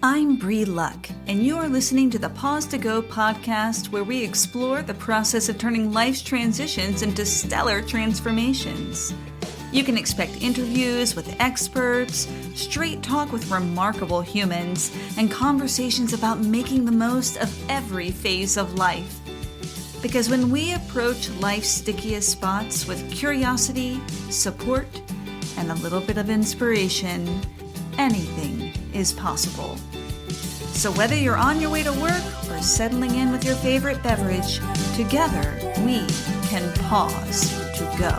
I'm Bree Luck, and you are listening to the Pause to Go podcast, where we explore the process of turning life's transitions into stellar transformations. You can expect interviews with experts, straight talk with remarkable humans, and conversations about making the most of every phase of life. Because when we approach life's stickiest spots with curiosity, support, and a little bit of inspiration, anything is possible. So whether you're on your way to work or settling in with your favorite beverage, together we can pause to go.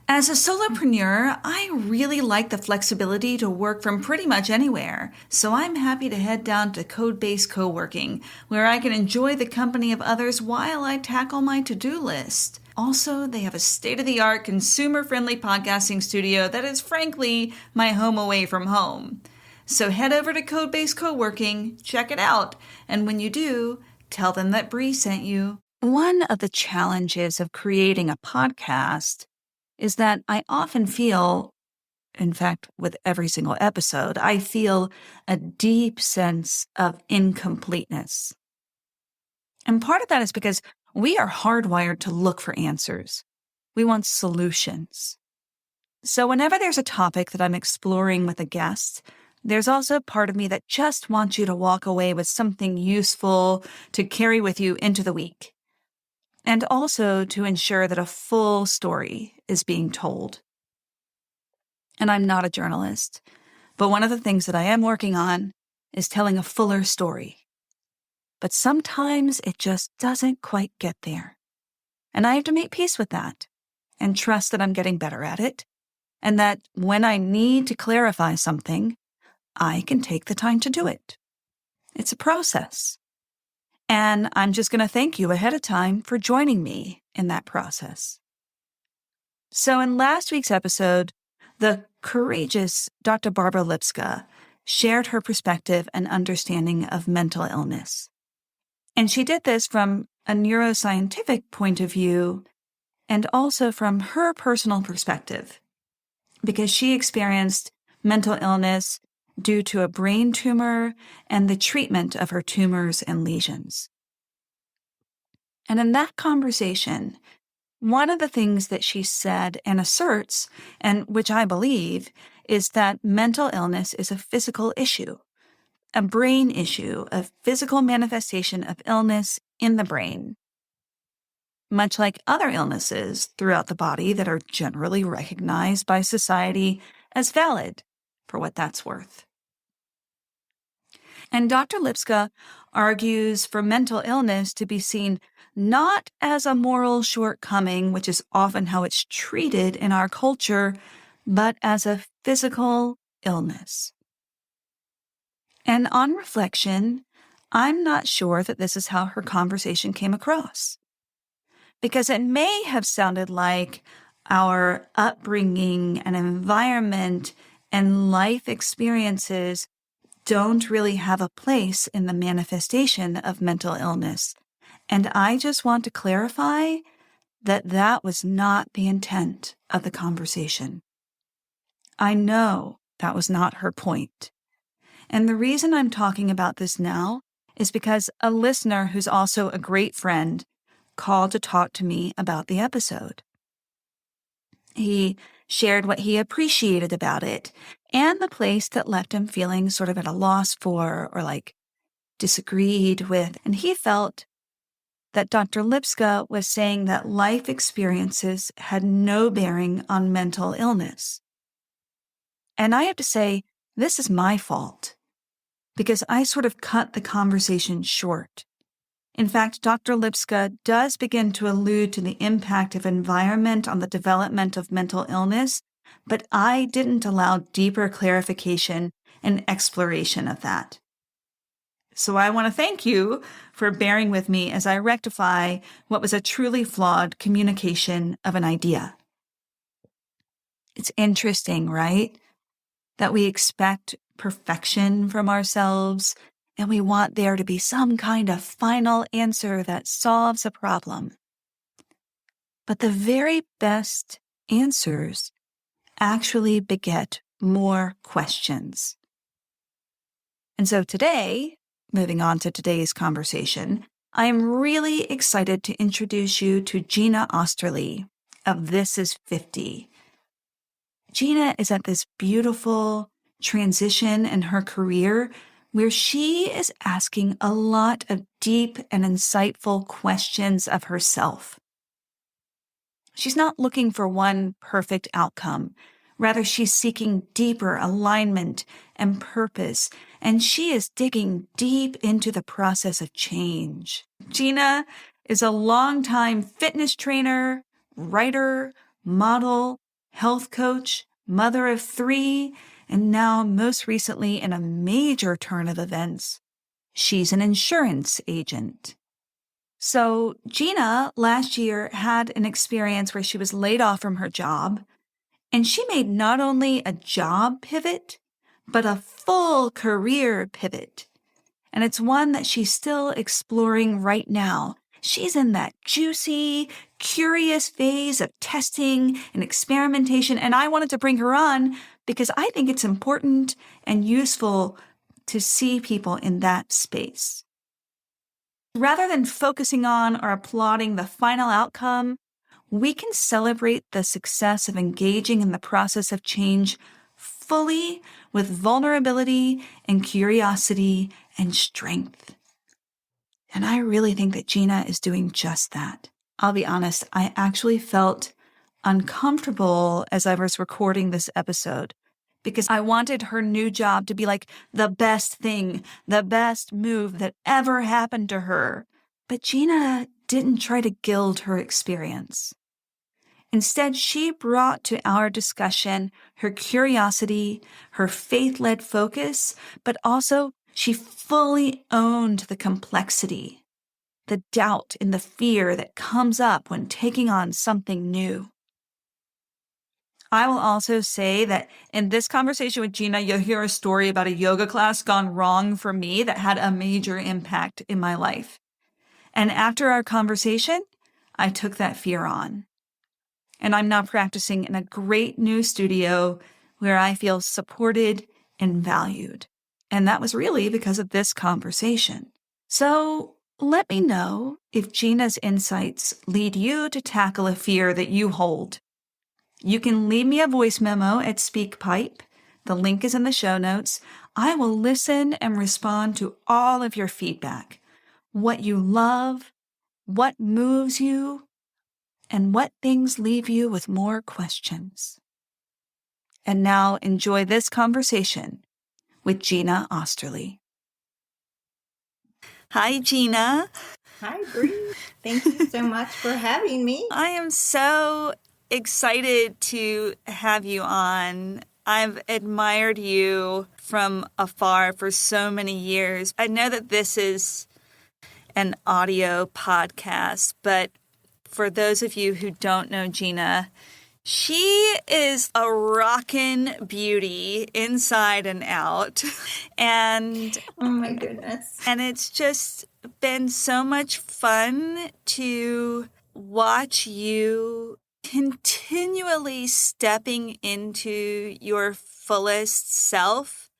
As a solopreneur, I really like the flexibility to work from pretty much anywhere, so I'm happy to head down to Code-Based Co-working, where I can enjoy the company of others while I tackle my to-do list. Also, they have a state-of-the-art, consumer-friendly podcasting studio that is frankly my home away from home. So head over to Code-Based Co-working, check it out, and when you do, tell them that Bree sent you. One of the challenges of creating a podcast is that I often feel, in fact, with every single episode, I feel a deep sense of incompleteness. And part of that is because we are hardwired to look for answers. We want solutions. So whenever there's a topic that I'm exploring with a guest, there's also a part of me that just wants you to walk away with something useful to carry with you into the week. And also to ensure that a full story is being told. And I'm not a journalist, but one of the things that I am working on is telling a fuller story. But sometimes it just doesn't quite get there. And I have to make peace with that and trust that I'm getting better at it, and that when I need to clarify something, I can take the time to do it. It's a process. And I'm just going to thank you ahead of time for joining me in that process. So in last week's episode, the courageous Dr. Barbara Lipska shared her perspective and understanding of mental illness. And she did this from a neuroscientific point of view and also from her personal perspective, because she experienced mental illness due to a brain tumor and the treatment of her tumors and lesions. And in that conversation, one of the things that she said and asserts, and which I believe, is that mental illness is a physical issue, a brain issue, a physical manifestation of illness in the brain, much like other illnesses throughout the body that are generally recognized by society as valid, for what that's worth. And Dr. Lipska argues for mental illness to be seen not as a moral shortcoming, which is often how it's treated in our culture, but as a physical illness. And on reflection, I'm not sure that this is how her conversation came across, because it may have sounded like our upbringing and environment and life experiences don't really have a place in the manifestation of mental illness. And I just want to clarify that that was not the intent of the conversation. I know that was not her point. And the reason I'm talking about this now is because a listener who's also a great friend called to talk to me about the episode. He shared what he appreciated about it and the place that left him feeling sort of at a loss for or like disagreed with. And he felt that Dr. Lipska was saying that life experiences had no bearing on mental illness. And I have to say, this is my fault, because I sort of cut the conversation short. In fact, Dr. Lipska does begin to allude to the impact of environment on the development of mental illness, but I didn't allow deeper clarification and exploration of that. So I want to thank you for bearing with me as I rectify what was a truly flawed communication of an idea. It's interesting, right? That we expect perfection from ourselves, and we want there to be some kind of final answer that solves a problem. But the very best answers actually beget more questions. And so today, moving on to today's conversation, I am really excited to introduce you to Gina Osterly of This Is 50. Gina is at this beautiful transition in her career where she is asking a lot of deep and insightful questions of herself. She's not looking for one perfect outcome. Rather, she's seeking deeper alignment and purpose, and she is digging deep into the process of change. Gina is a longtime fitness trainer, writer, model, health coach, mother of 3, and now most recently in a major turn of events, she's an insurance agent. So Gina last year had an experience where she was laid off from her job, and she made not only a job pivot, but a full career pivot. And it's one that she's still exploring right now. She's in that juicy, curious phase of testing and experimentation, and I wanted to bring her on because I think it's important and useful to see people in that space. Rather than focusing on or applauding the final outcome, we can celebrate the success of engaging in the process of change fully with vulnerability and curiosity and strength. And I really think that Gina is doing just that. I'll be honest, I actually felt uncomfortable as I was recording this episode because I wanted her new job to be like the best thing, the best move that ever happened to her. But Gina didn't try to gild her experience. Instead, she brought to our discussion her curiosity, her faith-led focus, but also she fully owned the complexity, the doubt and the fear that comes up when taking on something new. I will also say that in this conversation with Gina, you'll hear a story about a yoga class gone wrong for me that had a major impact in my life. And after our conversation, I took that fear on. And I'm now practicing in a great new studio where I feel supported and valued. And that was really because of this conversation. So let me know if Gina's insights lead you to tackle a fear that you hold. You can leave me a voice memo at SpeakPipe. The link is in the show notes. I will listen and respond to all of your feedback. What you love, what moves you, and what things leave you with more questions. And now enjoy this conversation with Gina Osterly. Hi, Gina. Hi, Bree. Thank you so much for having me. I am so excited to have you on. I've admired you from afar for so many years. I know that this is an audio podcast, but for those of you who don't know Gina, she is a rockin' beauty inside and out. And oh my goodness. And it's just been so much fun to watch you continually stepping into your fullest self.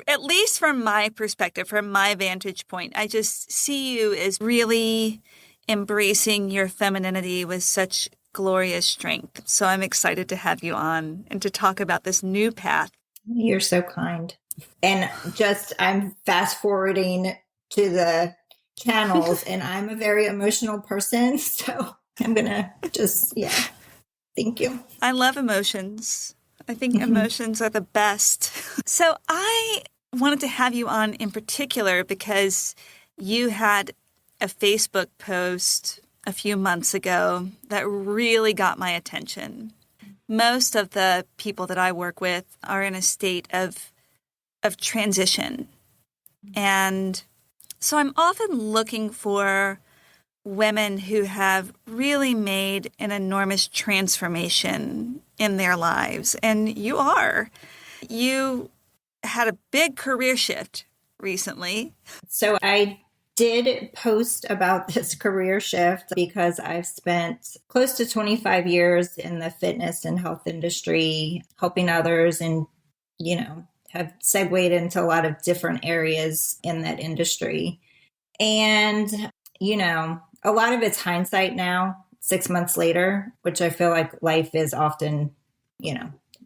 At least from my perspective, from my vantage point, I just see you as really embracing your femininity with such glorious strength. So I'm excited to have you on and to talk about this new path. You're so kind. And just, I'm fast forwarding to the channels and I'm a very emotional person. So I'm going to just, thank you. I love emotions. I think emotions are the best. So I wanted to have you on in particular because you had a Facebook post a few months ago that really got my attention. Most of the people that I work with are in a state of transition. And so I'm often looking for women who have really made an enormous transformation in their lives. And you are. You had a big career shift recently. So I did post about this career shift because I've spent close to 25 years in the fitness and health industry, helping others and, have segued into a lot of different areas in that industry. And, a lot of it's hindsight now, 6 months later, which I feel like life is often,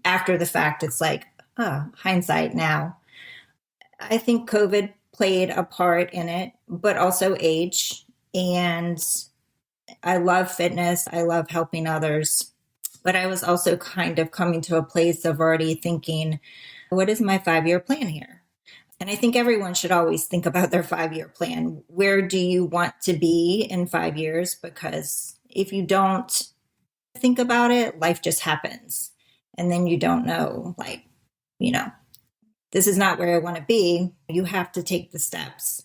after the fact, it's like, oh, hindsight now. I think COVID played a part in it, but also age. And I love fitness. I love helping others. But I was also kind of coming to a place of already thinking, what is my 5-year plan here? And I think everyone should always think about their 5-year plan. Where do you want to be in 5 years? Because if you don't think about it, life just happens. And then you don't know, this is not where I want to be. You have to take the steps.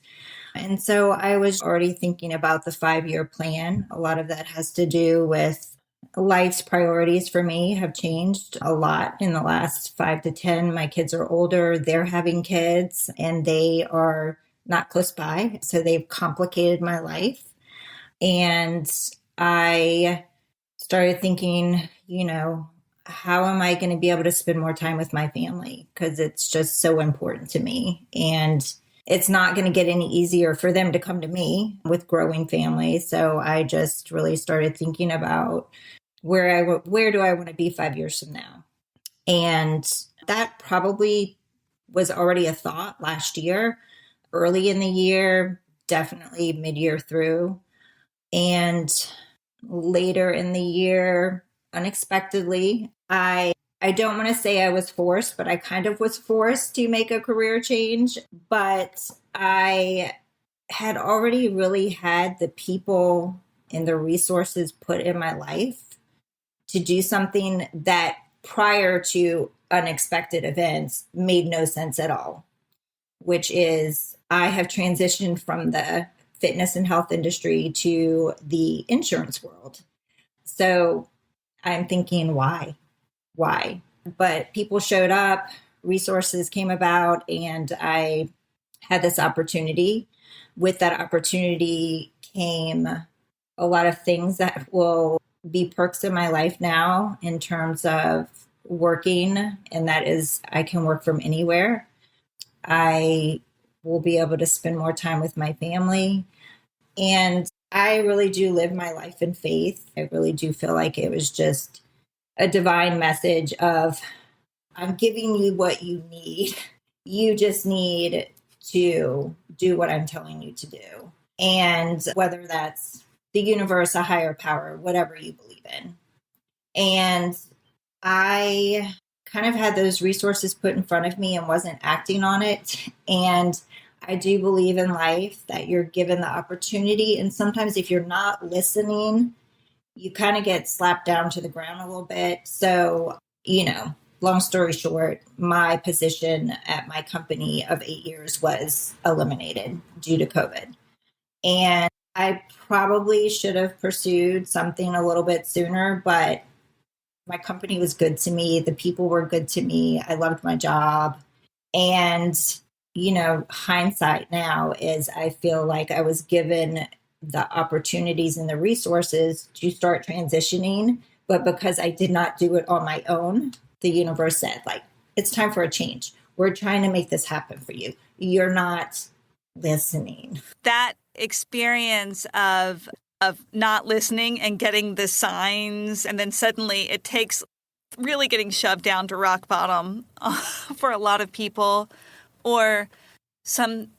And so I was already thinking about the 5-year plan. A lot of that has to do with life's priorities for me have changed a lot in the last 5 to 10. My kids are older. They're having kids and they are not close by. So they've complicated my life. And I started thinking, how am I going to be able to spend more time with my family? Because it's just so important to me. And it's not going to get any easier for them to come to me with growing families. So I just really started thinking about where do I want to be 5 years from now? And that probably was already a thought last year, early in the year, definitely mid-year through. And later in the year, unexpectedly, I don't want to say I was forced, but I kind of was forced to make a career change. But I had already really had the people and the resources put in my life to do something that prior to unexpected events made no sense at all, which is I have transitioned from the fitness and health industry to the insurance world. So I'm thinking, why? But people showed up, resources came about, and I had this opportunity. With that opportunity came a lot of things that will be perks in my life now in terms of working, and that is I can work from anywhere. I will be able to spend more time with my family. And I really do live my life in faith. I really do feel like it was just a divine message of, I'm giving you what you need. You just need to do what I'm telling you to do. And whether that's the universe, a higher power, whatever you believe in. And I kind of had those resources put in front of me and wasn't acting on it. And I do believe in life that you're given the opportunity. And sometimes if you're not listening, you kind of get slapped down to the ground a little bit. So, long story short, my position at my company of 8 years was eliminated due to COVID. And I probably should have pursued something a little bit sooner, but my company was good to me. The people were good to me. I loved my job. And, hindsight now is I feel like I was given the opportunities and the resources to start transitioning. But because I did not do it on my own, the universe said, it's time for a change. We're trying to make this happen for you. You're not listening. That experience of not listening and getting the signs, and then suddenly it takes really getting shoved down to rock bottom for a lot of people, or some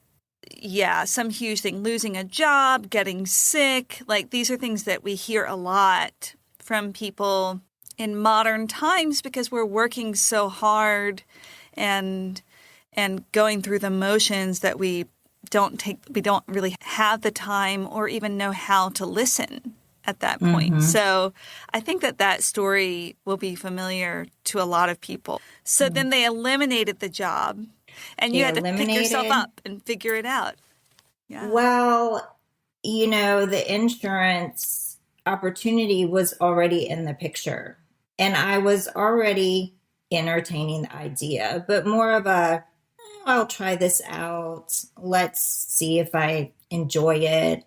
huge thing, losing a job, getting sick. These are things that we hear a lot from people in modern times because we're working so hard and going through the motions that we don't really have the time or even know how to listen at that point. Mm-hmm. So I think that story will be familiar to a lot of people. So then they eliminated the job and you had to pick yourself up and figure it out. Yeah. Well, the insurance opportunity was already in the picture and I was already entertaining the idea, but more of I'll try this out. Let's see if I enjoy it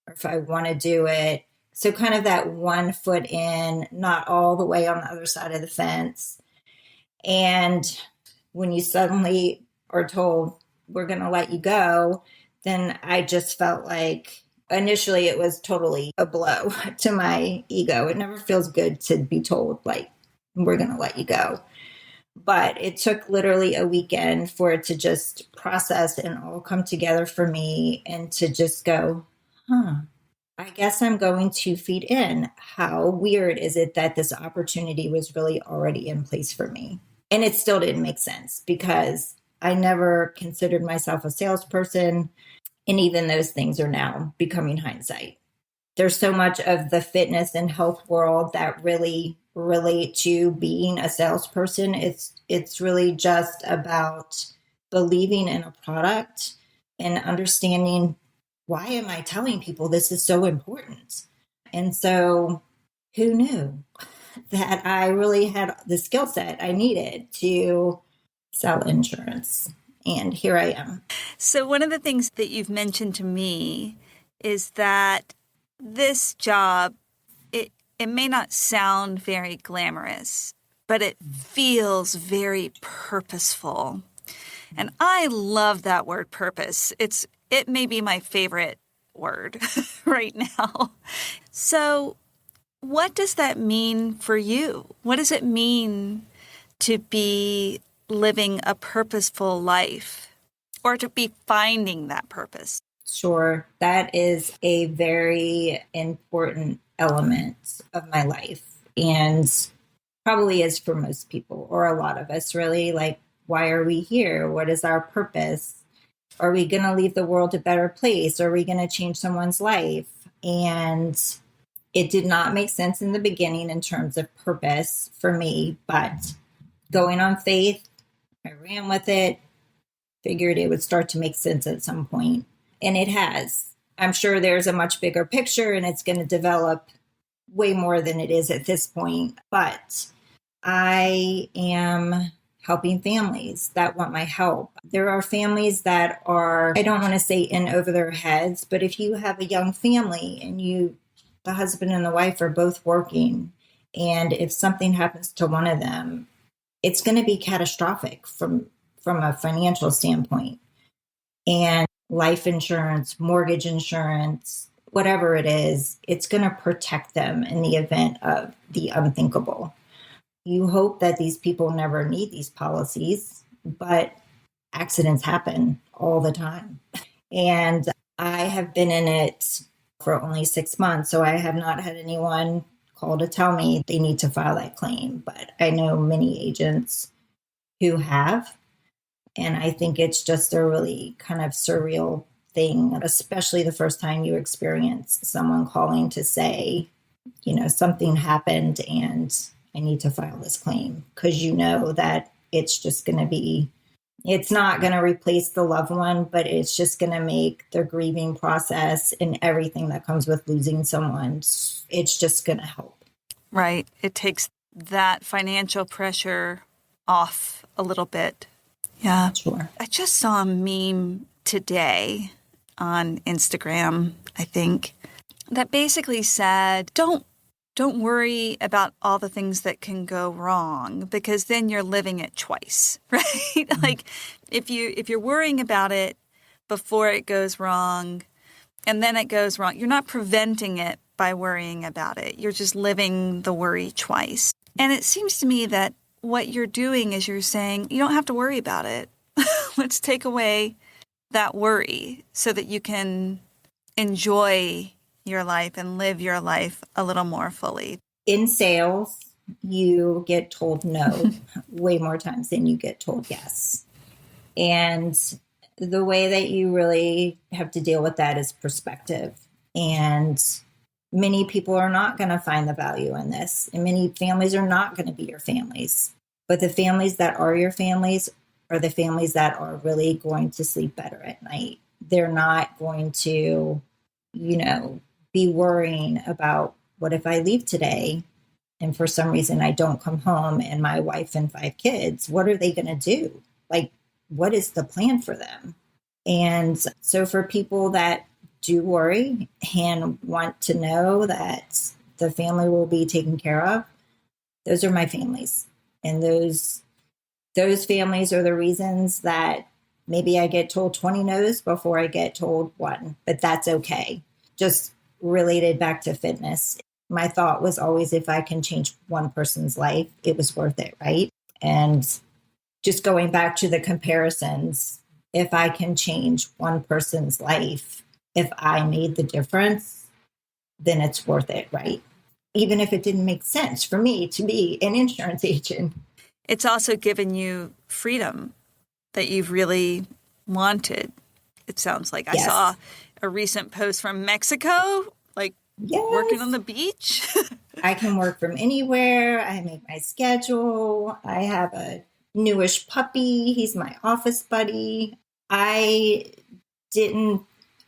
or if I want to do it. So kind of that 1 foot in, not all the way on the other side of the fence. And when you suddenly are told, we're going to let you go, then I just felt like initially it was totally a blow to my ego. It never feels good to be told, like, we're going to let you go. But it took literally a weekend for it to just process and all come together for me and to just go, I guess I'm going to feed in. How weird is it that this opportunity was really already in place for me? And it still didn't make sense because I never considered myself a salesperson. And even those things are now becoming hindsight. There's so much of the fitness and health world that really relate to being a salesperson. It's really just about believing in a product and understanding, why am I telling people this is so important? And so who knew that I really had the skill set I needed to sell insurance? And here I am. So one of the things that you've mentioned to me is that this job, it may not sound very glamorous, but it feels very purposeful. And I love that word purpose. It may be my favorite word right now. So what does that mean for you? What does it mean to be living a purposeful life or to be finding that purpose? Sure. That is a very important element of my life and probably is for most people or a lot of us, really. Like, why are we here? What is our purpose? Are we going to leave the world a better place? Are we going to change someone's life? And it did not make sense in the beginning in terms of purpose for me, but going on faith, I ran with it, figured it would start to make sense at some point. And it has. I'm sure there's a much bigger picture and it's going to develop way more than it is at this point. But I am helping families that want my help. There are families that are, I don't want to say in over their heads, but if you have a young family and the husband and the wife are both working, and if something happens to one of them, it's going to be catastrophic from a financial standpoint. And life insurance, mortgage insurance, whatever it is, it's going to protect them in the event of the unthinkable. You hope that these people never need these policies, but accidents happen all the time. And I have been in it for only 6 months, so I have not had anyone call to tell me they need to file that claim. But I know many agents who have. And I think it's just a really kind of surreal thing, especially the first time you experience someone calling to say, something happened and I need to file this claim, because you know that it's just going to be, it's not going to replace the loved one, but it's just going to make the grieving process and everything that comes with losing someone, it's just going to help. Right. It takes that financial pressure off a little bit. Yeah. Sure. I just saw a meme today on Instagram, I think, that basically said, don't worry about all the things that can go wrong, because then you're living it twice, right? Mm-hmm. Like if you're worrying about it before it goes wrong and then it goes wrong, you're not preventing it by worrying about it. You're just living the worry twice. And it seems to me that what you're doing is you're saying, you don't have to worry about it. Let's take away that worry so that you can enjoy your life and live your life a little more fully. In sales, you get told no way more times than you get told yes. And the way that you really have to deal with that is perspective. And many people are not going to find the value in this. And many families are not going to be your families. But the families that are your families are the families that are really going to sleep better at night. They're not going to, be worrying about, what if I leave today and for some reason I don't come home and my wife and 5 kids, what are they going to do? Like, what is the plan for them? And so for people that do worry and want to know that the family will be taken care of, those are my families. And those those families are the reasons that maybe I get told 20 no's before I get told one, but that's okay. Just related back to fitness. My thought was always, if I can change one person's life, it was worth it, right? And just going back to the comparisons, if I can change one person's life, if I made the difference, then it's worth it, right? Even if it didn't make sense for me to be an insurance agent. It's also given you freedom that you've really wanted. It sounds like. Yes. I saw a recent post from Mexico, like working on the beach. I can work from anywhere. I make my schedule. I have a newish puppy. He's my office buddy. I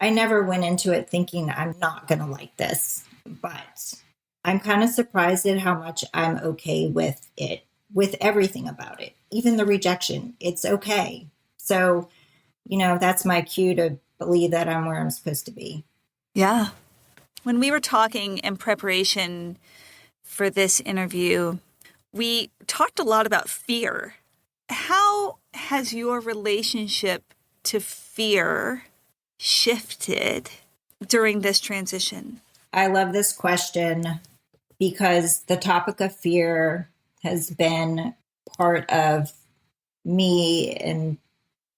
never went into it thinking I'm not going to like this, but I'm kind of surprised at how much I'm okay with it, with everything about it, even the rejection. It's okay. So, that's my cue to believe that I'm where I'm supposed to be. Yeah. When we were talking in preparation for this interview, we talked a lot about fear. How has your relationship to fear shifted during this transition? I love this question because the topic of fear has been part of me and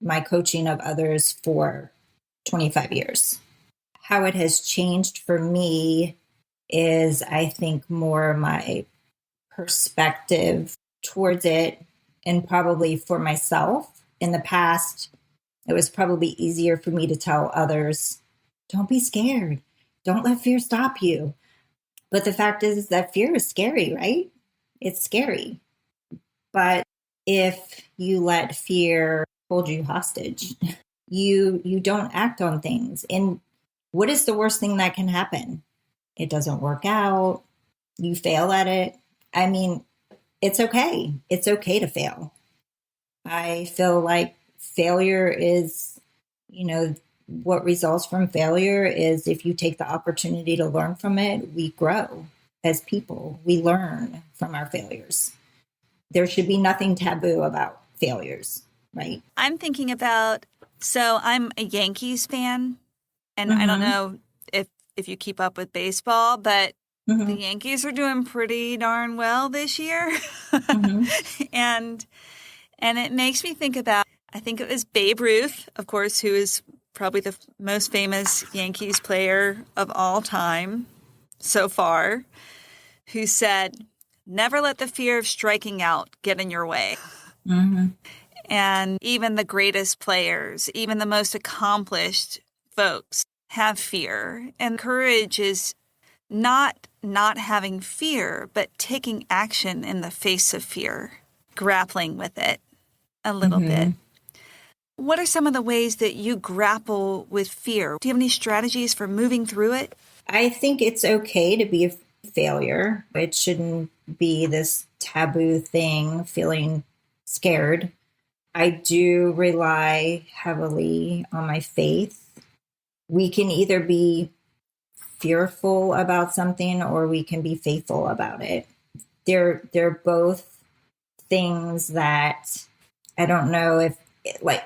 my coaching of others for 25 years. How it has changed for me is, I think, more my perspective towards it, and probably for myself. In the past, it was probably easier for me to tell others, don't be scared. Don't let fear stop you. But the fact is that fear is scary, right? It's scary. But if you let fear hold you hostage, you don't act on things. And what is the worst thing that can happen? It doesn't work out. You fail at it. I mean, it's okay. It's okay to fail. I feel like failure is, what results from failure is, if you take the opportunity to learn from it, we grow as people. We learn from our failures. There should be nothing taboo about failures, right? I'm thinking about, so I'm a Yankees fan, and I don't know if you keep up with baseball, but the Yankees are doing pretty darn well this year. And it makes me think about, I think it was Babe Ruth, of course, who is probably the most famous Yankees player of all time so far, who said, never let the fear of striking out get in your way. And even the greatest players, even the most accomplished folks have fear. And courage is not having fear, but taking action in the face of fear, grappling with it a little bit. What are some of the ways that you grapple with fear? Do you have any strategies for moving through it? I think it's okay to be a failure. It shouldn't be this taboo thing, feeling scared. I do rely heavily on my faith. We can either be fearful about something or we can be faithful about it. They're both things that I don't know if,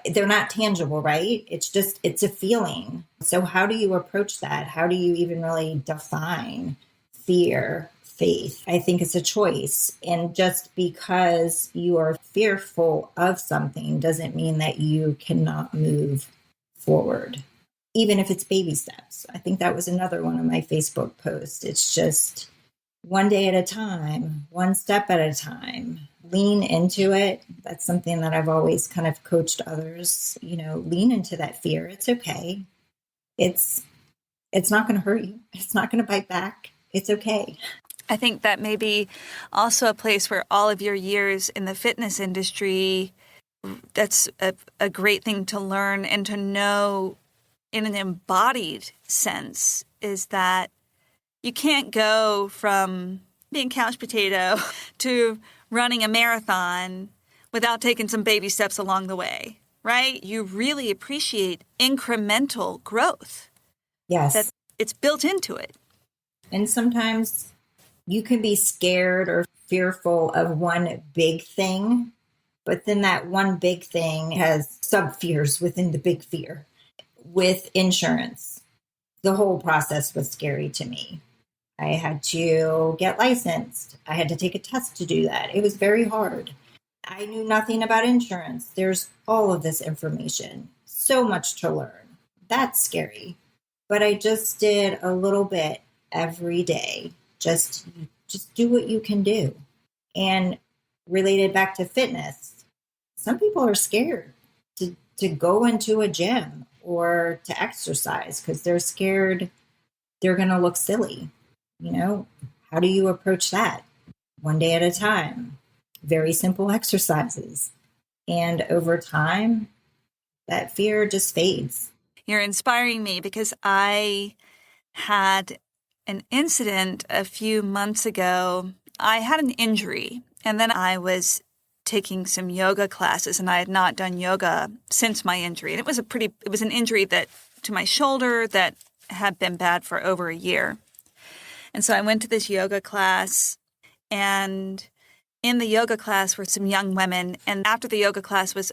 they're not tangible, right? It's a feeling. So how do you approach that? How do you even really define fear, faith? I think it's a choice. And just because you are fearful of something doesn't mean that you cannot move forward, even if it's baby steps. I think that was another one of my Facebook posts. It's just one day at a time, one step at a time. Lean into it. That's something that I've always kind of coached others, lean into that fear. It's okay. It's not going to hurt you. It's not going to bite back. It's okay. I think that may be also a place where all of your years in the fitness industry, that's a great thing to learn and to know in an embodied sense, is that you can't go from being couch potato to running a marathon without taking some baby steps along the way, right? You really appreciate incremental growth. Yes. That it's built into it. And sometimes you can be scared or fearful of one big thing, But then that one big thing has sub fears within the big fear. With insurance, the whole process was scary to me. I had to get licensed. I had to take a test to do that. It was very hard. I knew nothing about insurance. There's all of this information, so much to learn. That's scary. But I just did a little bit every day. Just do what you can do. And related back to fitness, some people are scared to go into a gym or to exercise because they're scared they're going to look silly. How do you approach that? One day at a time, very simple exercises. And over time, that fear just fades. You're inspiring me because I had an incident a few months ago. I had an injury, and then I was taking some yoga classes, and I had not done yoga since my injury. And it was an injury to my shoulder that had been bad for over a year. And so I went to this yoga class, and in the yoga class were some young women. And after the yoga class was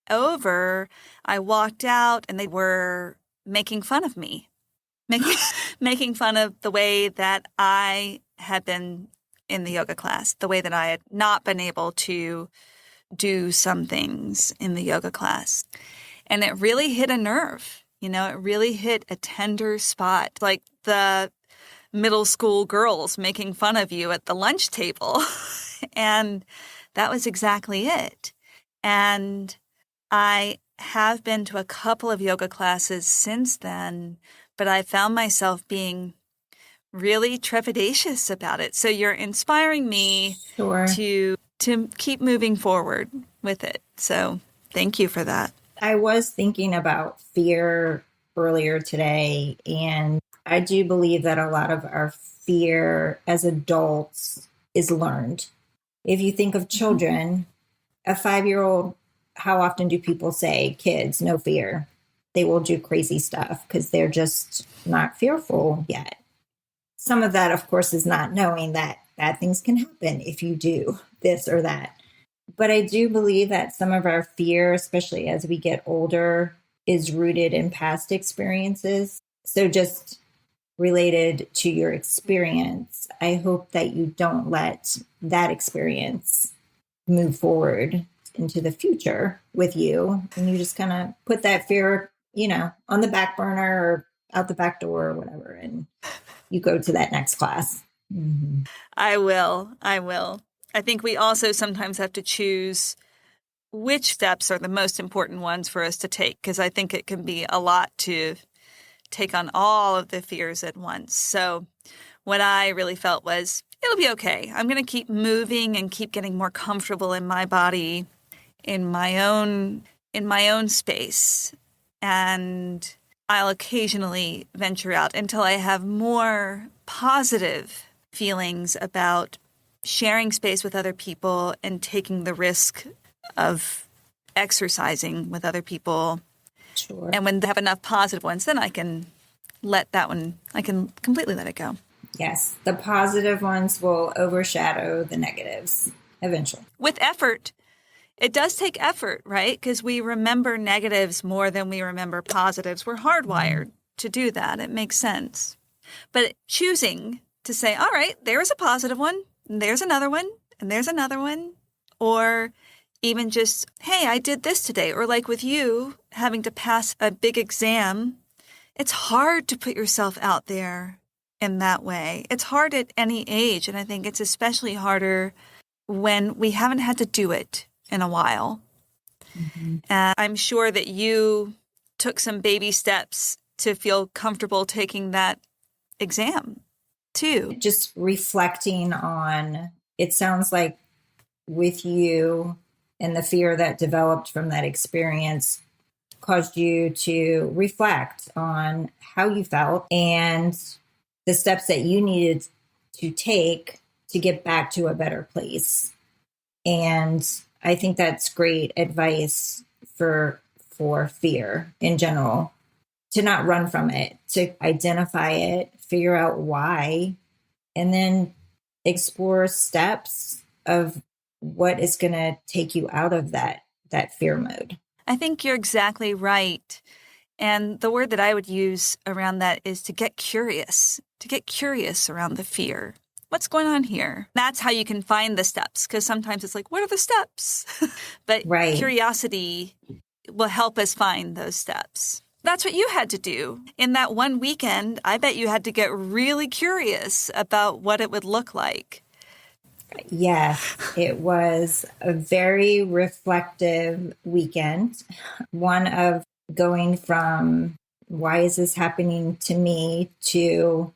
over, I walked out and they were making fun of me, making fun of the way that I had been in the yoga class, the way that I had not been able to do some things in the yoga class. And it really hit a nerve, it really hit a tender spot, like the middle school girls making fun of you at the lunch table. And that was exactly it. And I have been to a couple of yoga classes since then, but I found myself being really trepidatious about it. So you're inspiring me to keep moving forward with it. So thank you for that. I was thinking about fear earlier today, and I do believe that a lot of our fear as adults is learned. If you think of children, a 5-year-old, how often do people say, kids, no fear? They will do crazy stuff because they're just not fearful yet. Some of that, of course, is not knowing that bad things can happen if you do this or that. But I do believe that some of our fear, especially as we get older, is rooted in past experiences. So just related to your experience, I hope that you don't let that experience move forward into the future with you. And you just kind of put that fear, on the back burner or out the back door or whatever. And you go to that next class. Mm-hmm. I will. I think we also sometimes have to choose which steps are the most important ones for us to take, because I think it can be a lot to take on all of the fears at once. So what I really felt was, it'll be okay. I'm going to keep moving and keep getting more comfortable in my body, in my own space. And I'll occasionally venture out until I have more positive feelings about sharing space with other people and taking the risk of exercising with other people. Sure. And when they have enough positive ones, then I can completely let it go. Yes. The positive ones will overshadow the negatives eventually. With effort. It does take effort, right? Because we remember negatives more than we remember positives. We're hardwired to do that. It makes sense. But choosing to say, all right, there's a positive one, and there's another one, and there's another one. Or even just, hey, I did this today. Or like with you, having to pass a big exam. It's hard to put yourself out there in that way. It's hard at any age. And I think it's especially harder when we haven't had to do it in a while. Mm-hmm. And I'm sure that you took some baby steps to feel comfortable taking that exam too. Just reflecting on, it sounds like with you and the fear that developed from that experience caused you to reflect on how you felt and the steps that you needed to take to get back to a better place. And I think that's great advice for fear in general, to not run from it, to identify it, figure out why, and then explore steps of what is going to take you out of that fear mode. I think you're exactly right. And the word that I would use around that is to get curious around the fear. What's going on here? That's how you can find the steps, because sometimes it's like, what are the steps? But Right. Curiosity will help us find those steps. That's what you had to do. In that one weekend, I bet you had to get really curious about what it would look like. Yes, it was a very reflective weekend. One of going from why is this happening to me to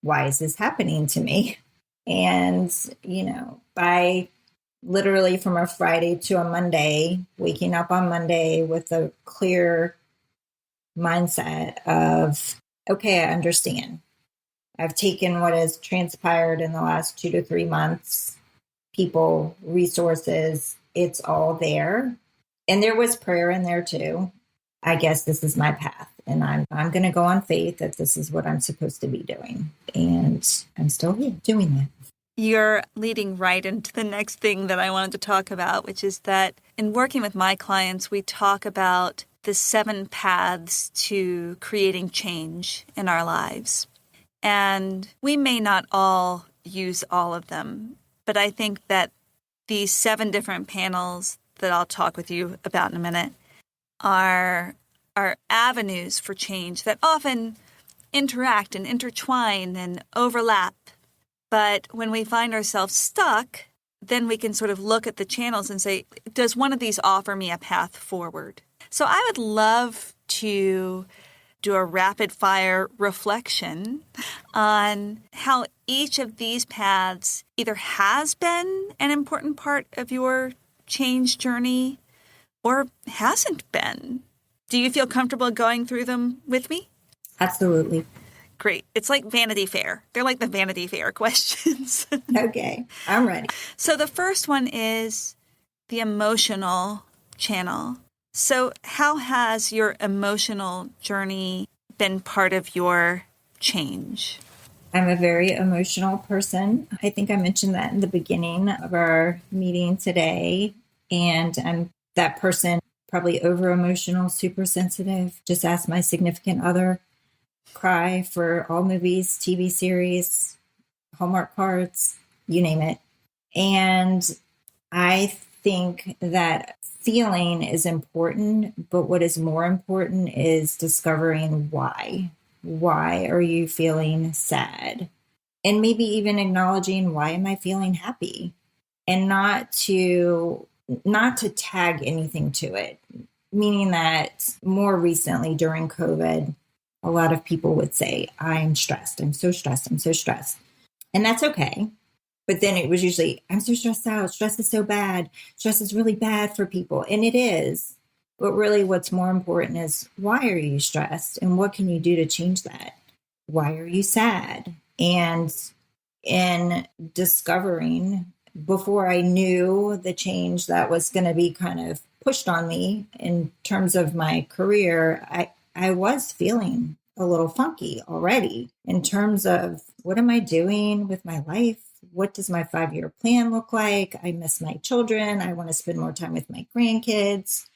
why is this happening to me? And, by literally from a Friday to a Monday, waking up on Monday with a clear mindset of, okay, I understand. I've taken what has transpired in the last 2 to 3 months, people, resources, it's all there. And there was prayer in there too. I guess this is my path, and I'm going to go on faith that this is what I'm supposed to be doing. And I'm still here doing that. You're leading right into the next thing that I wanted to talk about, which is that in working with my clients, we talk about the 7 paths to creating change in our lives. And we may not all use all of them, but I think that these 7 different panels that I'll talk with you about in a minute are avenues for change that often interact and intertwine and overlap. But when we find ourselves stuck, then we can sort of look at the channels and say, does one of these offer me a path forward? So I would love to do a rapid fire reflection on how each of these paths either has been an important part of your change journey or hasn't been. Do you feel comfortable going through them with me? Absolutely. Great. It's like Vanity Fair. They're like the Vanity Fair questions. Okay, I'm ready. So the first one is the emotional channel. So how has your emotional journey been part of your change? I'm a very emotional person. I think I mentioned that in the beginning of our meeting today. And I'm that person, probably over emotional, super sensitive. Just ask my significant other. Cry for all movies, TV series, Hallmark cards, you name it. And I think that feeling is important, but what is more important is discovering why. Why are you feeling sad? And maybe even acknowledging, why am I feeling happy? And not to tag anything to it. Meaning that more recently during COVID, a lot of people would say, I'm stressed. I'm so stressed. I'm so stressed. And that's okay. But then it was usually, I'm so stressed out. Stress is so bad. Stress is really bad for people. And it is. But really what's more important is, why are you stressed? And what can you do to change that? Why are you sad? And in discovering, before I knew the change that was going to be kind of pushed on me in terms of my career, I was feeling a little funky already in terms of, what am I doing with my life? What does my 5-year plan look like? I miss my children. I want to spend more time with my grandkids,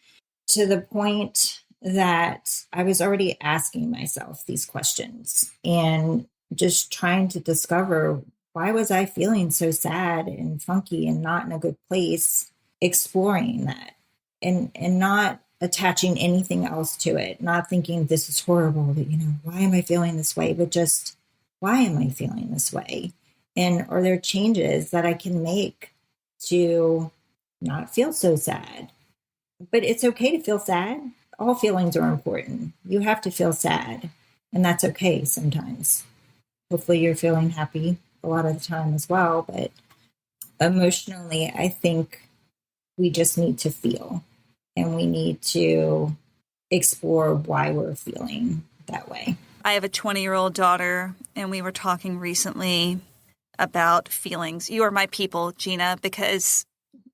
to the point that I was already asking myself these questions and just trying to discover, why was I feeling so sad and funky and not in a good place, exploring that and not attaching anything else to it, not thinking this is horrible, why am I feeling this way, but just, why am I feeling this way? And are there changes that I can make to not feel so sad? But it's okay to feel sad. All feelings are important. You have to feel sad, and that's okay sometimes. Hopefully you're feeling happy a lot of the time as well, but emotionally, I think we just need to feel. And we need to explore why we're feeling that way. I have a 20-year-old daughter, and we were talking recently about feelings. You are my people, Gina, because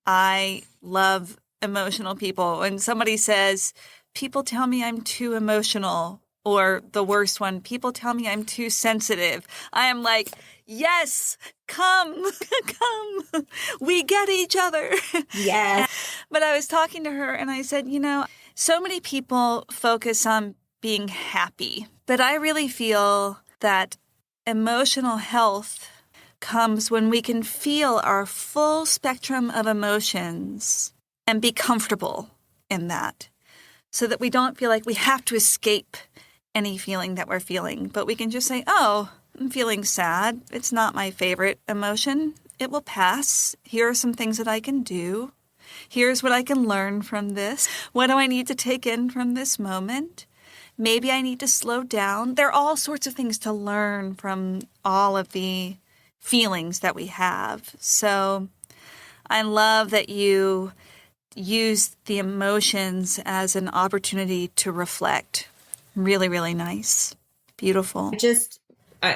I love emotional people. When somebody says, people tell me I'm too emotional, Or the worst one, people tell me I'm too sensitive. I am like, yes, come, come. We get each other. Yes. But I was talking to her and I said, so many people focus on being happy, but I really feel that emotional health comes when we can feel our full spectrum of emotions and be comfortable in that, so that we don't feel like we have to escape any feeling that we're feeling, but we can just say, oh, I'm feeling sad. It's not my favorite emotion. It will pass. Here are some things that I can do. Here's what I can learn from this. What do I need to take in from this moment? Maybe I need to slow down. There are all sorts of things to learn from all of the feelings that we have. So I love that you use the emotions as an opportunity to reflect. Really, really nice. Beautiful. Just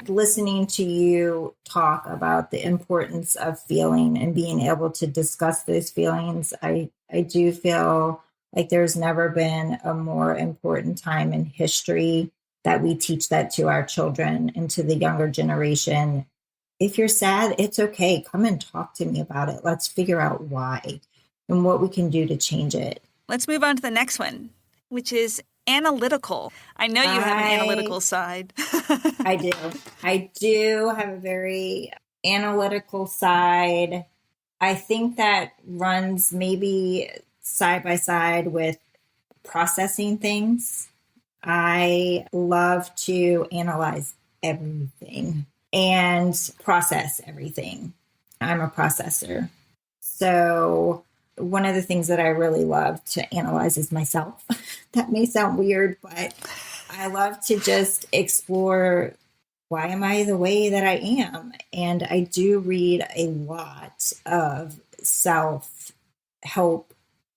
listening to you talk about the importance of feeling and being able to discuss those feelings, I do feel like there's never been a more important time in history that we teach that to our children and to the younger generation. If you're sad, it's okay. Come and talk to me about it. Let's figure out why and what we can do to change it. Let's move on to the next one, which is analytical. I know you have an analytical side. I do. I do have a very analytical side. I think that runs maybe side by side with processing things. I love to analyze everything and process everything. I'm a processor. So one of the things that I really love to analyze is myself. That may sound weird, but I love to just explore, why am I the way that I am? And I do read a lot of self-help,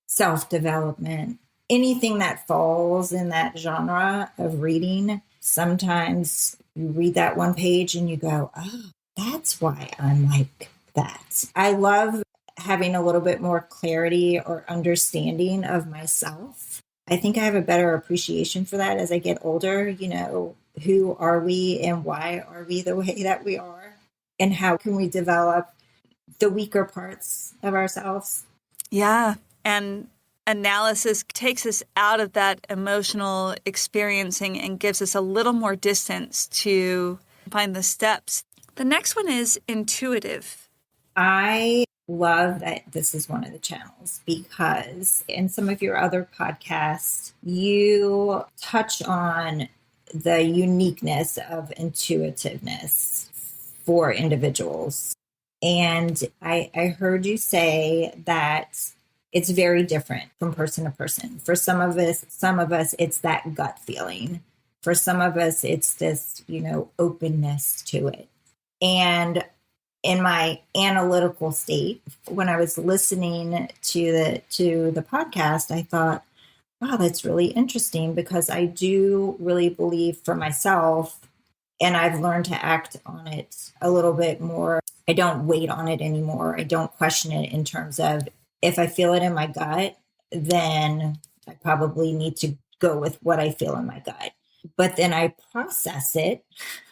self-development, anything that falls in that genre of reading. Sometimes you read that one page and you go, oh, that's why I'm like that. I love having a little bit more clarity or understanding of myself. I think I have a better appreciation for that as I get older. Who are we and why are we the way that we are? And how can we develop the weaker parts of ourselves? Yeah. And analysis takes us out of that emotional experiencing and gives us a little more distance to find the steps. The next one is intuitive. I love that this is one of the channels because in some of your other podcasts, you touch on the uniqueness of intuitiveness for individuals. And I heard you say that it's very different from person to person. For some of us, it's that gut feeling. For some of us, it's this, openness to it. And in my analytical state, when I was listening to the podcast, I thought, wow, that's really interesting because I do really believe for myself, and I've learned to act on it a little bit more. I don't wait on it anymore. I don't question it in terms of, if I feel it in my gut, then I probably need to go with what I feel in my gut. But then I process it.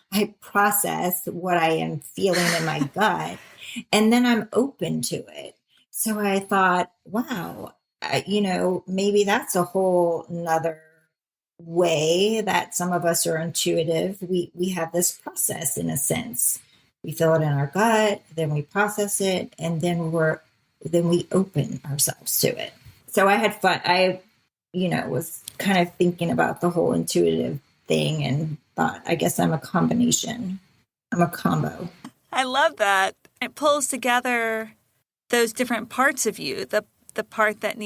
I process what I am feeling in my gut, and then I'm open to it. So I thought, wow, maybe that's a whole nother way that some of us are intuitive. We have this process in a sense. We feel it in our gut, then we process it, and then we open ourselves to it. So I had fun. I, was kind of thinking about the whole intuitive thing and thought, I guess I'm a combination. I'm a combo. I love that. It pulls together those different parts of you, the part that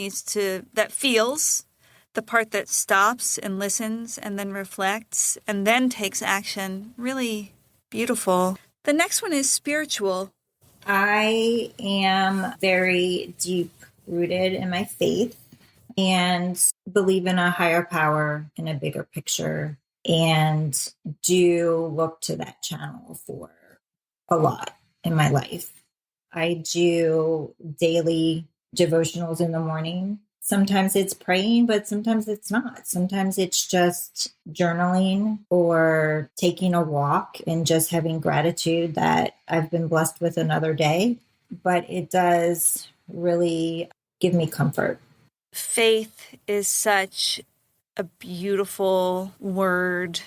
feels, the part that stops and listens and then reflects and then takes action. Really beautiful. The next one is spiritual. I am very deep rooted in my faith and believe in a higher power and a bigger picture, and do look to that channel for a lot in my life. I do daily devotionals in the morning. Sometimes it's praying, but sometimes it's not. Sometimes it's just journaling or taking a walk and just having gratitude that I've been blessed with another day. But it does really give me comfort. Faith is such a beautiful word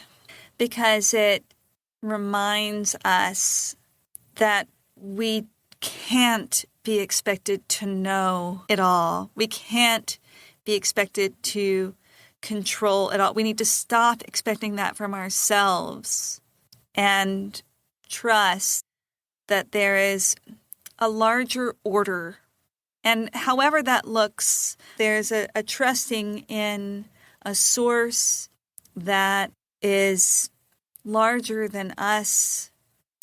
because it reminds us that we can't be expected to know it all. We can't be expected to control it all. We need to stop expecting that from ourselves and trust that there is a larger order. And however that looks, there's a trusting in a source that is larger than us.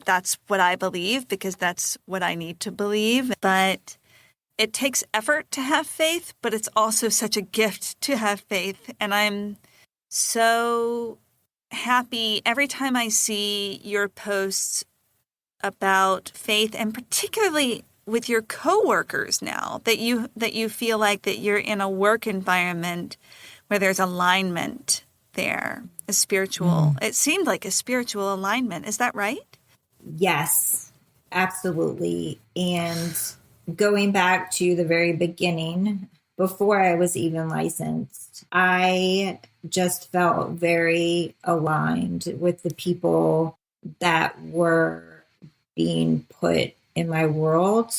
That's what I believe because that's what I need to believe. But it takes effort to have faith, but it's also such a gift to have faith. And I'm so happy every time I see your posts about faith, and particularly with your coworkers now, that you feel like that you're in a work environment where there's alignment there, a spiritual, it seemed like a spiritual alignment. Is that right? Yes, absolutely. And going back to the very beginning, before I was even licensed, I just felt very aligned with the people that were being put in my world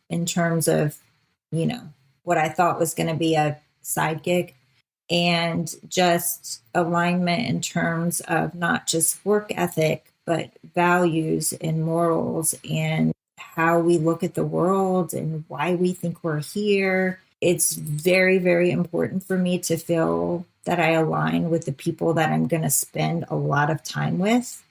in terms of, what I thought was going to be a side gig, and just alignment in terms of not just work ethic, but values and morals and how we look at the world and why we think we're here. It's very, very important for me to feel that I align with the people that I'm going to spend a lot of time with.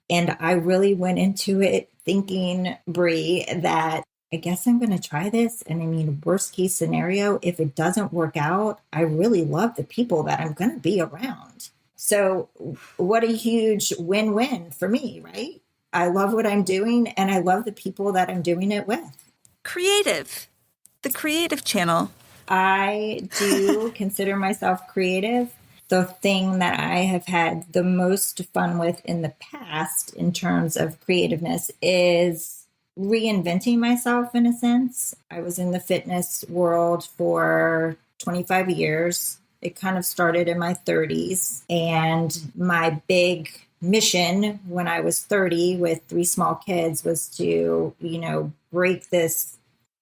And I really went into it thinking, Bree, that I guess I'm going to try this. And I mean, worst case scenario, if it doesn't work out, I really love the people that I'm going to be around. So what a huge win-win for me, right? I love what I'm doing and I love the people that I'm doing it with. Creative, the creative channel. I do consider myself creative. The thing that I have had the most fun with in the past in terms of creativeness is reinventing myself in a sense. I was in the fitness world for 25 years. It kind of started in my 30s. And my big mission when I was 30 with 3 small kids was to, break this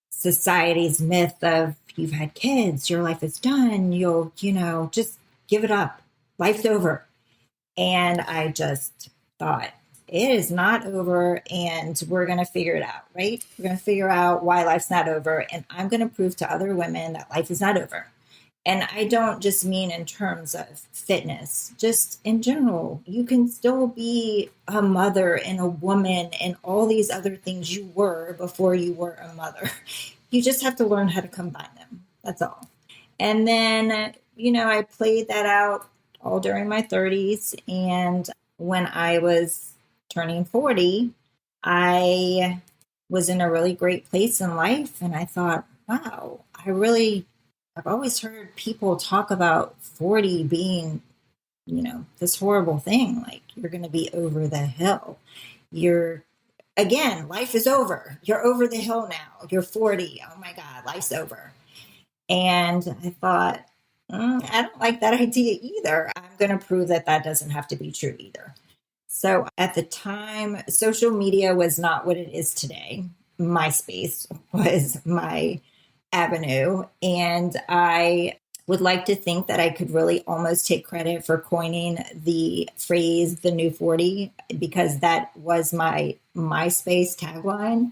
society's myth of you've had kids, your life is done, you'll, just give it up. Life's over. And I just thought, it is not over and we're going to figure it out, right? We're going to figure out why life's not over. And I'm going to prove to other women that life is not over. And I don't just mean in terms of fitness, just in general. You can still be a mother and a woman and all these other things you were before you were a mother. You just have to learn how to combine them. That's all. And then, I played that out all during my 30s. And when I was turning 40, I was in a really great place in life. And I thought, wow, I've always heard people talk about 40 being, this horrible thing. Like you're going to be over the hill. Again, life is over. You're over the hill now. You're 40. Oh my God, life's over. And I thought, I don't like that idea either. I'm going to prove that doesn't have to be true either. So at the time, social media was not what it is today. MySpace was my avenue. And I would like to think that I could really almost take credit for coining the phrase, the new 40, because that was my MySpace tagline.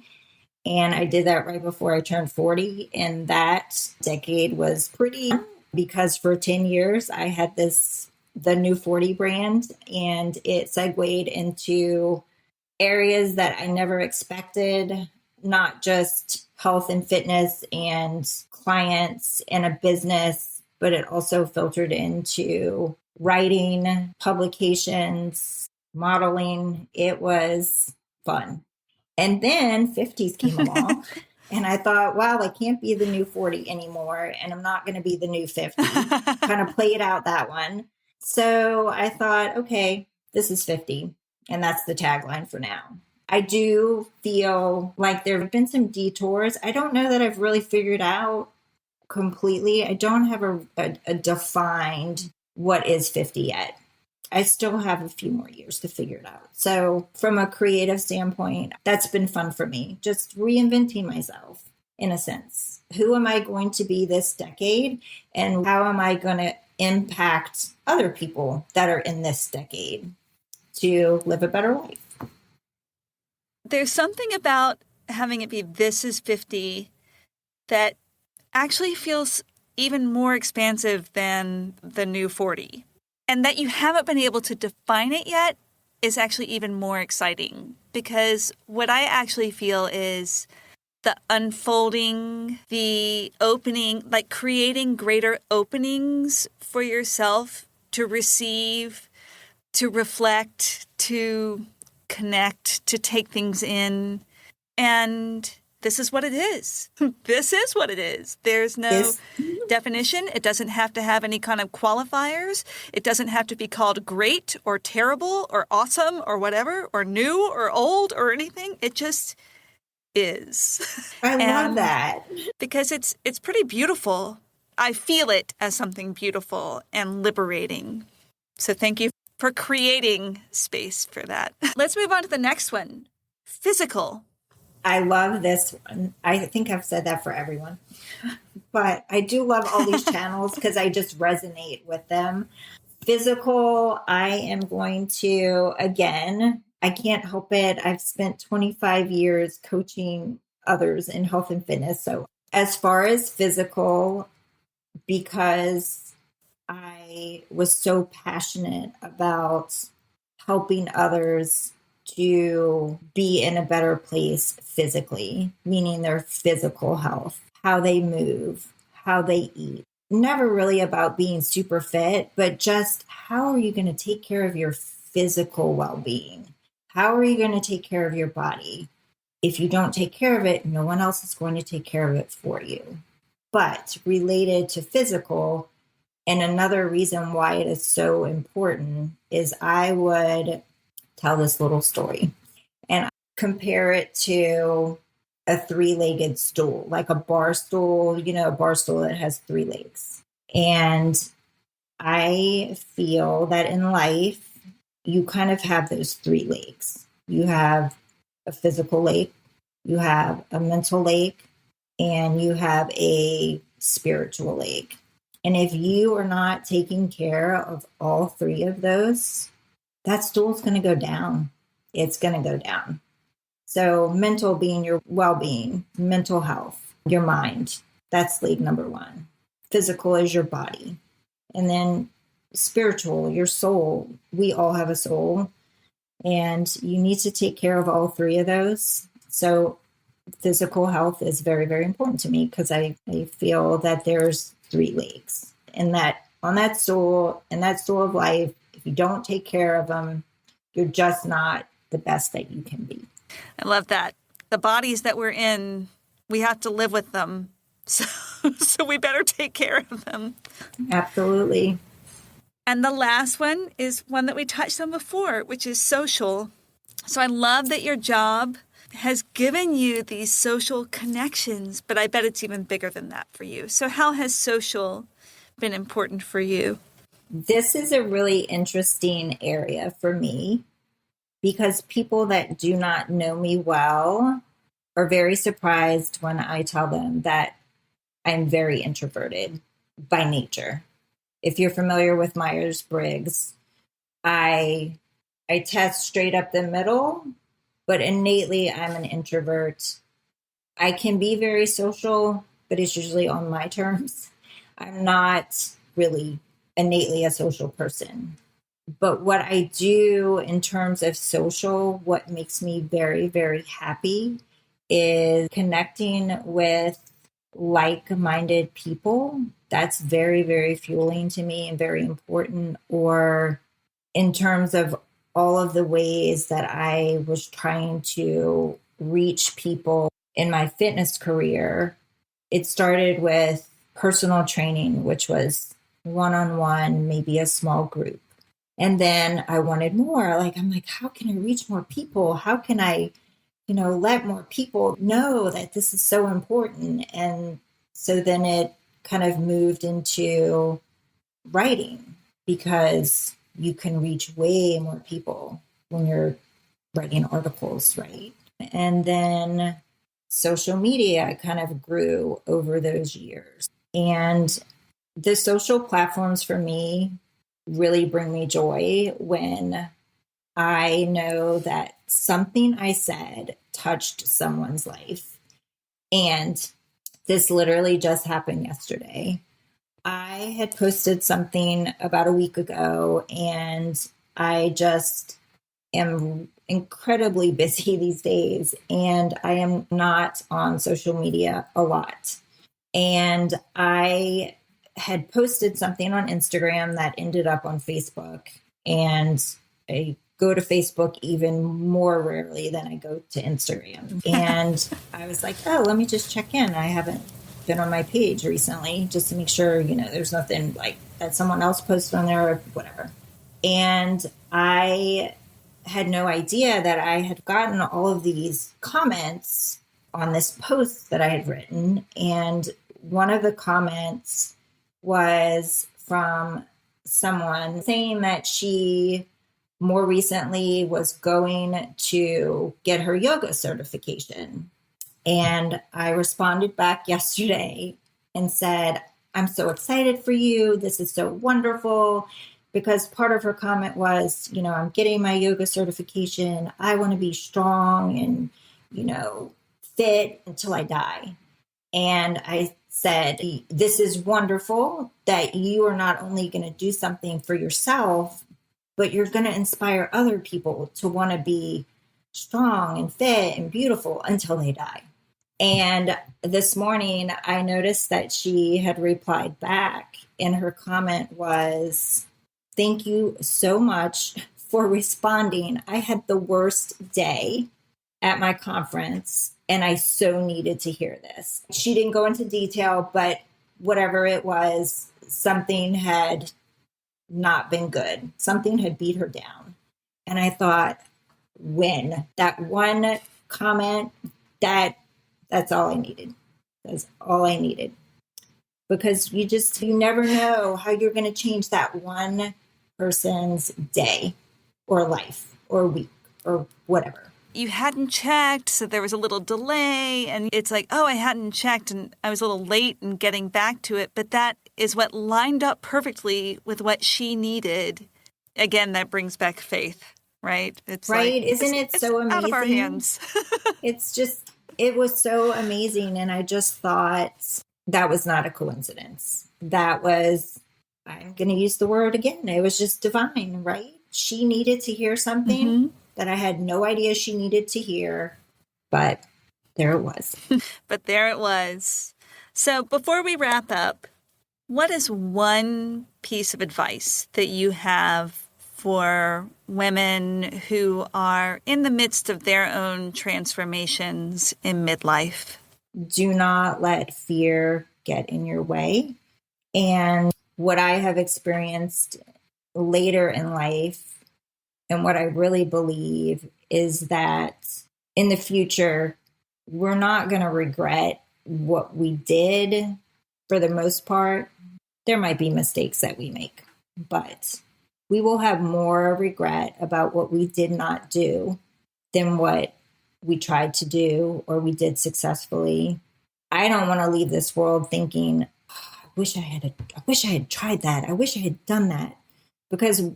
And I did that right before I turned 40. And that decade was pretty, because for 10 years, I had the new 40 brand, and it segued into areas that I never expected, not just health and fitness and clients and a business, but it also filtered into writing, publications, modeling. It was fun. And then 50s came along. And I thought, well, I can't be the new 40 anymore, and I'm not going to be the new 50. Kind of played out that one. So I thought, okay, this is 50. And that's the tagline for now. I do feel like there have been some detours. I don't know that I've really figured out completely. I don't have a defined what is 50 yet. I still have a few more years to figure it out. So from a creative standpoint, that's been fun for me. Just reinventing myself in a sense. Who am I going to be this decade? And how am I going to impact other people that are in this decade to live a better life? There's something about having it be this is 50 that actually feels even more expansive than the new 40. And that you haven't been able to define it yet is actually even more exciting, because what I actually feel is the unfolding, the opening, like creating greater openings for yourself to receive, to reflect, to connect, to take things in. And this is what it is. This is what it is. There's no definition. It doesn't have to have any kind of qualifiers. It doesn't have to be called great or terrible or awesome or whatever, or new or old or anything. It just is. I love that. Because it's pretty beautiful. I feel it as something beautiful and liberating. So thank you for creating space for that. Let's move on to the next one. Physical. I love this one. I think I've said that for everyone. But I do love all these channels because I just resonate with them. Physical, I am going to, again, I can't help it. I've spent 25 years coaching others in health and fitness. So as far as physical, because I was so passionate about helping others to be in a better place physically, meaning their physical health, how they move, how they eat. Never really about being super fit, but just how are you going to take care of your physical well-being? How are you going to take care of your body? If you don't take care of it, no one else is going to take care of it for you. But related to physical, and another reason why it is so important is I would tell this little story and compare it to a three-legged stool, like a bar stool, a bar stool that has three legs. And I feel that in life, you kind of have those three legs. You have a physical leg, you have a mental leg, and you have a spiritual leg. And if you are not taking care of all three of those, that stool's going to go down. It's going to go down. So mental being your well-being, mental health, your mind, that's leg number one. Physical is your body. And then spiritual, your soul. We all have a soul. And you need to take care of all three of those. So physical health is very, very important to me because I feel that there's three legs. And that on that stool, in that stool of life, if you don't take care of them, you're just not the best that you can be. I love that. The bodies that we're in, we have to live with them. So we better take care of them. Absolutely. And the last one is one that we touched on before, which is social. So I love that your job has given you these social connections, but I bet it's even bigger than that for you. So how has social been important for you? This is a really interesting area for me because people that do not know me well are very surprised when I tell them that I'm very introverted by nature. If you're familiar with Myers-Briggs, I test straight up the middle, but innately I'm an introvert. I can be very social, but it's usually on my terms. I'm not really innately a social person. But what I do in terms of social, what makes me very, very happy is connecting with like-minded people. That's very, very fueling to me and very important. Or in terms of all of the ways that I was trying to reach people in my fitness career, it started with personal training, which was one-on-one, maybe a small group. And then I wanted more. Like, I'm like, how can I reach more people? How can I, let more people know that this is so important? And so then it kind of moved into writing, because you can reach way more people when you're writing articles, right? And then social media kind of grew over those years. And the social platforms for me really bring me joy when I know that something I said touched someone's life. And this literally just happened yesterday. I had posted something about a week ago, and I just am incredibly busy these days, and I am not on social media a lot. And I had posted something on Instagram that ended up on Facebook, and I go to Facebook even more rarely than I go to Instagram. And I was like, oh, let me just check in. I haven't been on my page recently, just to make sure, there's nothing like that someone else posted on there or whatever. And I had no idea that I had gotten all of these comments on this post that I had written. And one of the comments was from someone saying that she more recently was going to get her yoga certification. And I responded back yesterday and said, I'm so excited for you. This is so wonderful. Because part of her comment was, I'm getting my yoga certification. I want to be strong and, fit until I die. And I said, this is wonderful that you are not only going to do something for yourself, but you're going to inspire other people to want to be strong and fit and beautiful until they die. And this morning, I noticed that she had replied back, and her comment was, thank you so much for responding. I had the worst day at my conference, and I so needed to hear this. She didn't go into detail, but whatever it was, something had not been good. Something had beat her down. And I thought, when that one comment, that's all I needed. That's all I needed. Because you never know how you're going to change that one person's day or life or week or whatever. You hadn't checked, so there was a little delay, and it's like, oh, I hadn't checked, and I was a little late in getting back to it, but that is what lined up perfectly with what she needed. Again, that brings back faith, right? It's right? Like, Isn't it so amazing? Out of our hands. It was so amazing, and I just thought that was not a coincidence. That was, I'm going to use the word again, it was just divine, right? She needed to hear something that I had no idea she needed to hear, but there it was. But there it was. So before we wrap up, what is one piece of advice that you have for women who are in the midst of their own transformations in midlife? Do not let fear get in your way. And what I have experienced later in life, and what I really believe, is that in the future, we're not going to regret what we did for the most part. There might be mistakes that we make, but we will have more regret about what we did not do than what we tried to do or we did successfully. I don't want to leave this world thinking, I wish I had tried that. I wish I had done that. Because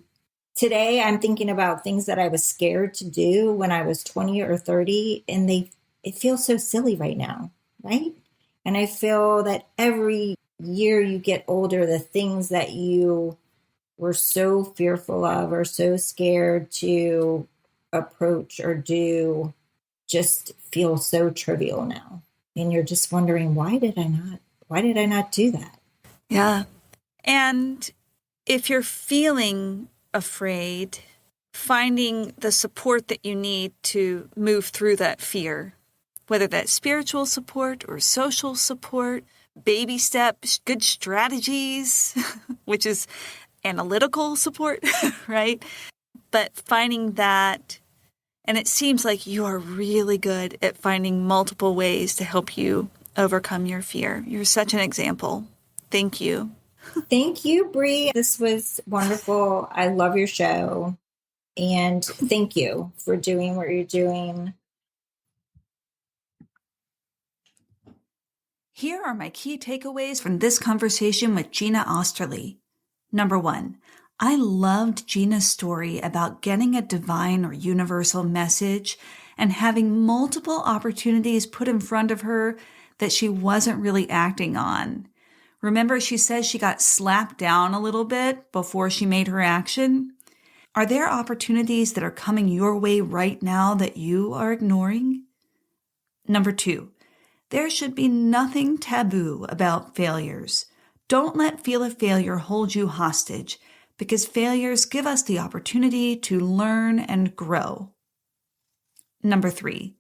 today I'm thinking about things that I was scared to do when I was 20 or 30, and it feels so silly right now, right? And I feel that every year you get older, the things that you were so fearful of or so scared to approach or do just feel so trivial now. And you're just wondering, why did I not do that? Yeah. And if you're feeling afraid, finding the support that you need to move through that fear, whether that's spiritual support or social support, baby steps, good strategies, which is analytical support, right? But finding that, and it seems like you are really good at finding multiple ways to help you overcome your fear. You're such an example. Thank you. Thank you, Bree. This was wonderful. I love your show. And thank you for doing what you're doing. Here are my key takeaways from this conversation with Gina Osterly. Number 1, I loved Gina's story about getting a divine or universal message and having multiple opportunities put in front of her that she wasn't really acting on. Remember, she says she got slapped down a little bit before she made her action? Are there opportunities that are coming your way right now that you are ignoring? Number 2, there should be nothing taboo about failures. Don't let feel of failure hold you hostage, because failures give us the opportunity to learn and grow. Number 3,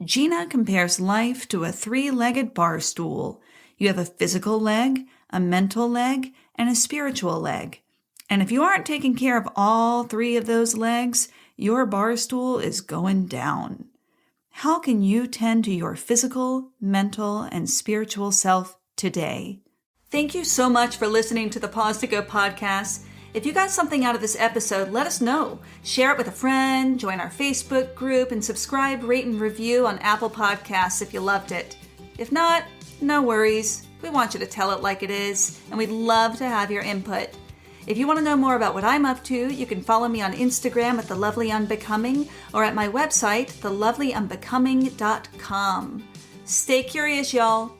Gina compares life to a 3-legged bar stool. You have a physical leg, a mental leg, and a spiritual leg. And if you aren't taking care of all 3 of those legs, your bar stool is going down. How can you tend to your physical, mental, and spiritual self today? Thank you so much for listening to the Pause to Go podcast. If you got something out of this episode, let us know. Share it with a friend, join our Facebook group, and subscribe, rate, and review on Apple Podcasts if you loved it. If not, no worries. We want you to tell it like it is, and we'd love to have your input. If you want to know more about what I'm up to, you can follow me on Instagram at The Lovely Unbecoming or at my website, thelovelyunbecoming.com. Stay curious, y'all.